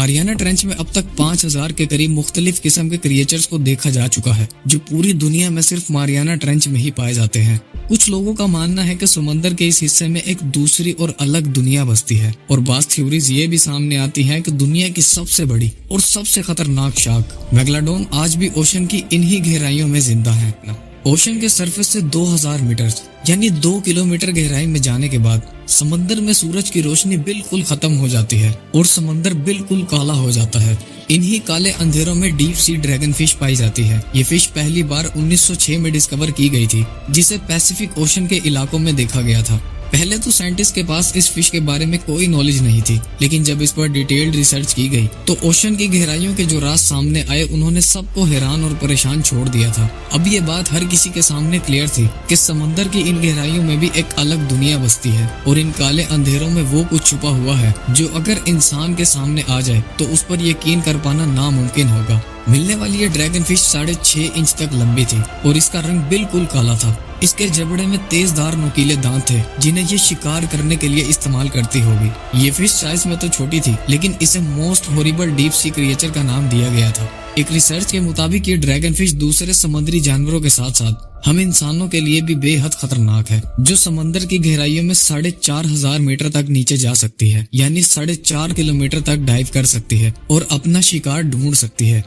Mariana trench में अब तक 5000 के करीब मुख्तलिफ किस्म के क्रिएचर्स को देखा जा चुका है, जो पूरी दुनिया में सिर्फ मारियाना ट्रेंच में ही पाए जाते हैं। कुछ लोगों का मानना है कि समंदर के इस हिस्से में एक दूसरी और अलग दुनिया बसती है, और बाज़ थ्योरीज ये भी सामने आती हैं कि दुनिया की सबसे बड़ी और सबसे खतरनाक शार्क मेगलाडोन आज भी ओशन की इन्हीं गहराइयों में जिंदा है। ओशन के सरफेस से 2000 मीटर यानी 2 किलोमीटर गहराई में जाने के बाद समंदर में सूरज की रोशनी बिल्कुल खत्म हो जाती है और समंदर बिल्कुल काला हो जाता है। इन्हीं काले अंधेरों में डीप सी ड्रैगन फिश पाई जाती है। ये फिश पहली बार 1906 में डिस्कवर की गई थी, जिसे पैसिफिक ओशन के इलाकों में देखा गया था। पहले तो साइंटिस्ट के पास इस फिश के बारे में कोई नॉलेज नहीं थी, लेकिन जब इस पर डिटेल्ड रिसर्च की गई तो ओशन की गहराइयों के जो राज सामने आए, उन्होंने सबको हैरान और परेशान छोड़ दिया था। अब ये बात हर किसी के सामने क्लियर थी कि समंदर की इन गहराइयों में भी एक अलग दुनिया बसती है, और इन काले अंधेरों में वो कुछ छुपा हुआ है जो अगर इंसान के सामने आ जाए तो उस पर यकीन कर पाना नामुमकिन होगा। मिलने वाली ये ड्रैगन फिश 6.5 इंच तक लंबी थी और इसका रंग बिल्कुल काला था। इसके जबड़े में तेजधार नुकीले दांत थे, जिन्हें ये शिकार करने के लिए इस्तेमाल करती होगी। ये फिश साइज में तो छोटी थी, लेकिन इसे most horrible deep sea creature का नाम दिया गया था। एक रिसर्च के मुताबिक ये ड्रैगन फिश दूसरे समुद्री जानवरों के साथ साथ हम इंसानों के लिए भी बेहद खतरनाक है, जो समंदर की गहराइयों में 4500 मीटर तक नीचे जा सकती है, यानी 4.5 किलोमीटर तक डाइव कर सकती है और अपना शिकार ढूंढ सकती है।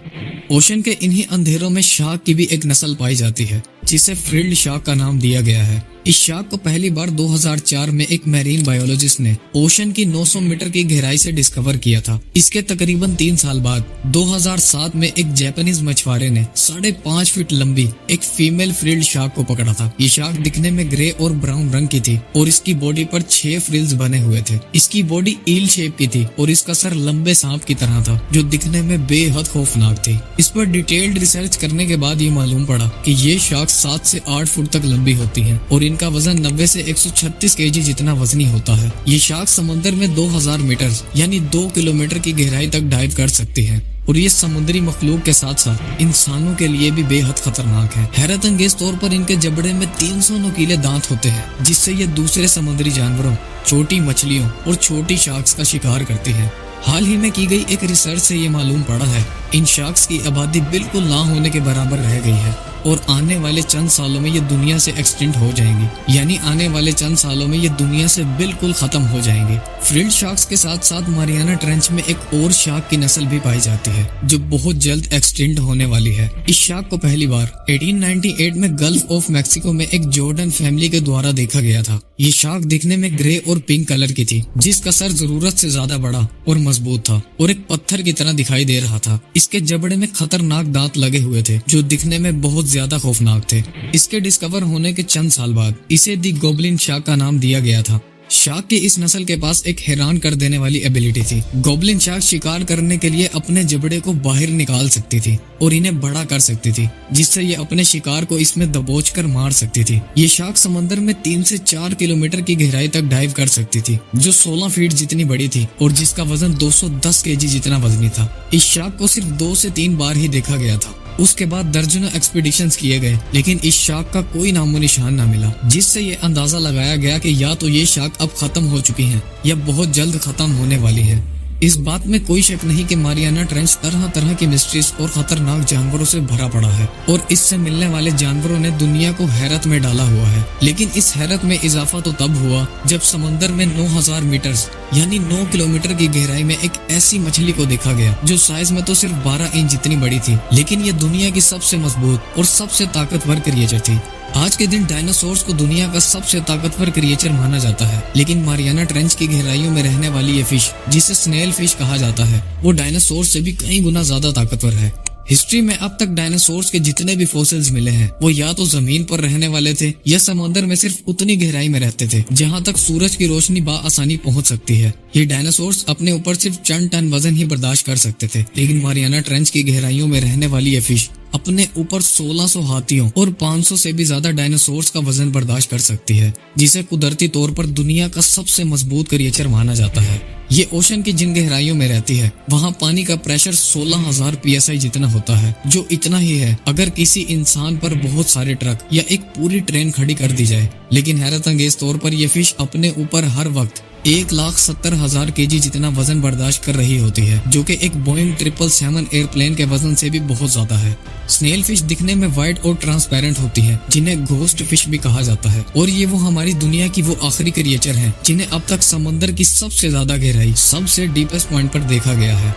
ओशन के इन्हीं अंधेरों में शार्क की भी एक नस्ल पाई जाती है, जिसे फ्रिल्ड शार्क का नाम दिया गया है। इस शार्क को पहली बार 2004 में एक मैरीन बायोलॉजिस्ट ने ओशन की 900 मीटर की गहराई से डिस्कवर किया था। इसके तकरीबन 3 साल बाद 2007 में एक जापानीज मछुआरे ने 5.5 फीट लंबी एक फीमेल फ्रिल्ड शार्क को पकड़ा था। ये शार्क दिखने में ग्रे और ब्राउन रंग की थी और इसकी बॉडी पर 6 फ्रिल्स बने हुए थे। इसकी बॉडी ईल शेप की थी और इसका सर लंबे सांप की तरह था, जो दिखने में बेहद खौफनाक थी। इस पर डिटेल्ड रिसर्च करने के बाद ये मालूम पड़ा कि ये शार्क 7 से 8 फुट तक लंबी होती है और इनका वजन 90 से 136 केजी जितना वजनी होता है। ये शार्क समंदर में 2000 मीटर यानी 2 किलोमीटर की गहराई तक डाइव कर सकती है, और ये समुद्री मखलूक के साथ साथ इंसानों के लिए भी बेहद खतरनाक है। हैरत अंगेज तौर पर इनके जबड़े में 300 नुकीले दांत होते हैं, जिससे ये दूसरे समुद्री जानवरों, छोटी मछलियों और छोटी शार्क्स का शिकार करती है। हाल ही में की गई एक रिसर्च से ये मालूम पड़ा है इन शार्क्स की आबादी बिल्कुल ना होने के बराबर रह गई है और आने वाले चंद सालों में ये दुनिया से एक्सटिंक्ट हो जाएंगी, यानी आने वाले चंद सालों में ये दुनिया से बिल्कुल खत्म हो जाएंगी। फ्रिल्ड शार्क्स के साथ साथ मारियाना ट्रेंच में एक और शार्क की नस्ल भी पाई जाती है, जो बहुत जल्द एक्सटिंक्ट होने वाली है। इस शार्क को पहली बार 1898 में गल्फ ऑफ मैक्सिको में एक जॉर्डन फैमिली के द्वारा देखा गया था। ये शार्क दिखने में ग्रे और पिंक कलर की थी, जिसका सर जरूरत से ज्यादा बड़ा और मजबूत था और एक पत्थर की तरह दिखाई दे रहा था। इसके जबड़े में खतरनाक दांत लगे हुए थे, जो दिखने में बहुत ज्यादा खौफनाक थे। इसके डिस्कवर होने के चंद साल बाद इसे दी गोब्लिन शार्क का नाम दिया गया था। शार्क की इस नस्ल के पास एक हैरान कर देने वाली एबिलिटी थी। गोब्लिन शार्क शिकार करने के लिए अपने जबड़े को बाहर निकाल सकती थी और इन्हें बड़ा कर सकती थी, जिससे ये अपने शिकार को इसमें दबोचकर मार सकती थी। ये शार्क समंदर में 3 से 4 किलोमीटर की गहराई तक डाइव कर सकती थी, जो 16 फीट जितनी बड़ी थी और जिसका वजन 210 केजी जितना वजनी था। इस शार्क को सिर्फ 2 से 3 बार ही देखा गया था। उसके बाद दर्जनों एक्सपीडिशंस किए गए, लेकिन इस शार्क का कोई नामो निशान न मिला, जिससे ये अंदाजा लगाया गया कि या तो ये शार्क अब खत्म हो चुकी हैं या बहुत जल्द खत्म होने वाली है। इस बात में कोई शक नहीं कि मारियाना ट्रेंच तरह तरह की मिस्ट्रीज और खतरनाक जानवरों से भरा पड़ा है, और इससे मिलने वाले जानवरों ने दुनिया को हैरत में डाला हुआ है। लेकिन इस हैरत में इजाफा तो तब हुआ जब समंदर में 9000 मीटर यानी 9 किलोमीटर की गहराई में एक ऐसी मछली को देखा गया, जो साइज में तो सिर्फ 12 इंच जितनी बड़ी थी, लेकिन ये दुनिया की सबसे मजबूत और सबसे ताकतवर क्रिएचर थी। आज के दिन डायनासोर्स को दुनिया का सबसे ताकतवर क्रिएचर माना जाता है, लेकिन मारियाना ट्रेंच की गहराइयों में रहने वाली ये फिश, जिसे स्नेल फिश कहा जाता है, वो डायनासोर से भी कई गुना ज्यादा ताकतवर है। हिस्ट्री में अब तक डायनासोर्स के जितने भी फॉसिल्स मिले हैं, वो या तो जमीन पर रहने वाले थे या समुद्र में सिर्फ उतनी गहराई में रहते थे जहां तक सूरज की रोशनी बाआसानी पहुंच सकती है। ये डायनासोर्स अपने ऊपर सिर्फ चंद टन वजन ही बर्दाश्त कर सकते थे, लेकिन मारियाना ट्रेंच की गहराइयों में रहने वाली ये फिश अपने ऊपर 1600 हाथियों और 500 से भी ज्यादा डायनासोर्स का वजन बर्दाश्त कर सकती है, जिसे कुदरती तौर पर दुनिया का सबसे मजबूत क्रिएचर माना जाता है। ये ओशन की जिन गहराइयों में रहती है, वहाँ पानी का प्रेशर 16000 PSI जितना होता है, जो इतना ही है अगर किसी इंसान पर बहुत सारे ट्रक या एक पूरी ट्रेन खड़ी कर दी जाए। लेकिन हैरत अंगेज तौर पर यह फिश अपने ऊपर हर वक्त 1,70,000 kg جتنا وزن برداشت کر رہی ہوتی ہے، جو کہ ایک بوئنگ 777 ایئر پلین کے وزن سے بھی بہت زیادہ ہے۔ سنیل فش دکھنے میں وائٹ اور ٹرانسپیرنٹ ہوتی ہے، جنہیں گھوسٹ فش بھی کہا جاتا ہے، اور یہ وہ ہماری دنیا کی وہ آخری کریچر ہیں جنہیں اب تک سمندر کی سب سے زیادہ گہرائی، سب سے ڈیپسٹ پوائنٹ پر دیکھا گیا ہے۔